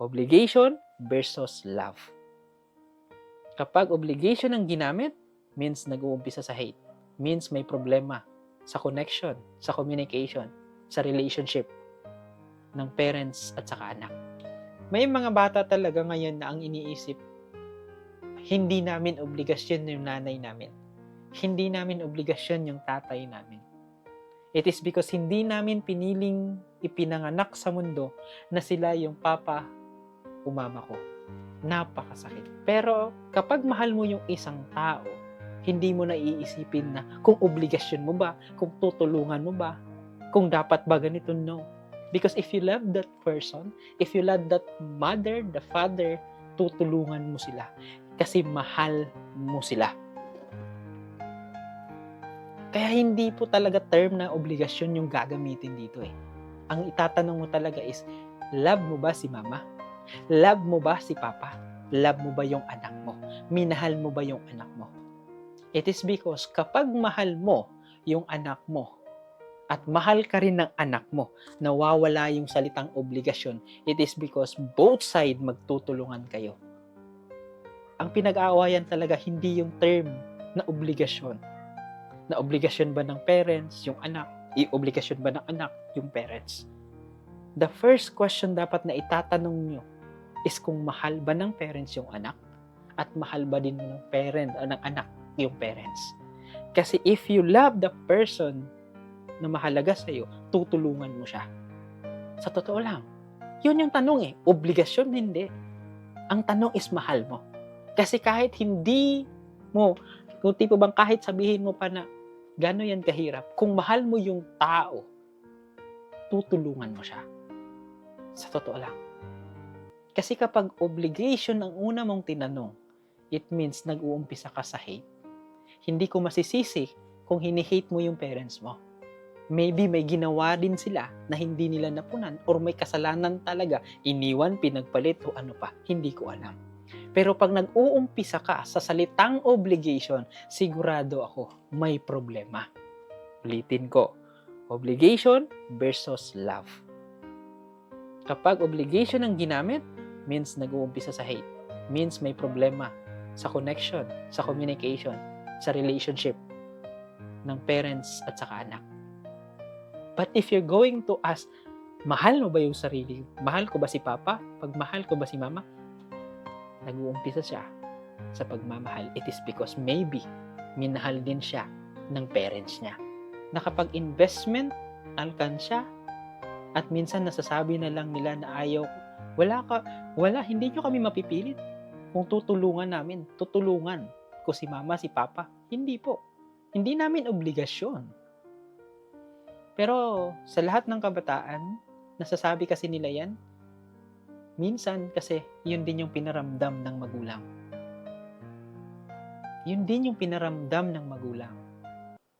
Obligation versus love. Kapag obligation ang ginamit, means nag-uumpisa sa hate. Means may problema sa connection, sa communication, sa relationship ng parents at saka anak. May mga bata talaga ngayon na ang iniisip, hindi namin obligasyon yung nanay namin. Hindi namin obligasyon yung tatay namin. It is because hindi namin piniling ipinanganak sa mundo na sila yung papa o mama ko. Napakasakit. Pero kapag mahal mo yung isang tao, hindi mo na iisipin na kung obligasyon mo ba, kung tutulungan mo ba, kung dapat ba ganito, no. Because if you love that person, if you love that mother, the father, tutulungan mo sila. Kasi mahal mo sila. Kaya hindi po talaga term na obligasyon yung gagamitin dito eh. Ang itatanong mo talaga is, love mo ba si mama? Love mo ba si papa? Love mo ba yung anak mo? Minahal mo ba yung anak mo? It is because kapag mahal mo yung anak mo at mahal ka rin ng anak mo, nawawala yung salitang obligasyon. It is because both side magtutulungan kayo. Ang pinag-aawayan talaga hindi yung term na obligasyon. Na obligasyon ba ng parents yung anak? Obligasyon ba ng anak yung parents? The first question dapat na itatanong nyo is kung mahal ba ng parents yung anak at mahal ba din ng parent o ng anak yung parents. Kasi if you love the person na mahalaga sa'yo, tutulungan mo siya. Sa totoo lang. Yun yung tanong eh. Obligasyon, hindi. Ang tanong is mahal mo. Kasi kahit hindi mo, kung tipo bang kahit sabihin mo pa na gano'n yan kahirap, kung mahal mo yung tao, tutulungan mo siya. Sa totoo lang. Kasi kapag obligation ang una mong tinanong, it means nag-uumpisa ka sa hate. Hindi ko masisisi kung hini-hate mo yung parents mo. Maybe may ginawa din sila na hindi nila napunan or may kasalanan talaga, iniwan, pinagpalit o ano pa, hindi ko alam. Pero pag nag-uumpisa ka sa salitang obligation, sigurado ako may problema. Ulitin ko, obligation versus love. Kapag obligation ang ginamit, means nag-uumpisa sa hate. Means may problema sa connection, sa communication, sa relationship ng parents at saka anak. But if you're going to ask, mahal mo ba yung sarili? Mahal ko ba si papa? Pag mahal ko ba si mama? Nag-uumpisa siya sa pagmamahal. It is because maybe minahal din siya ng parents niya. Nakapag-investment, alkansya, at minsan nasasabi na lang nila na ayaw, hindi nyo kami mapipilit. Kung tutulungan namin, tutulungan ko si mama, si papa. Hindi po. Hindi namin obligasyon. Pero sa lahat ng kabataan, nasasabi kasi nila yan, minsan kasi yun din yung pinaramdam ng magulang. Yun din yung pinaramdam ng magulang.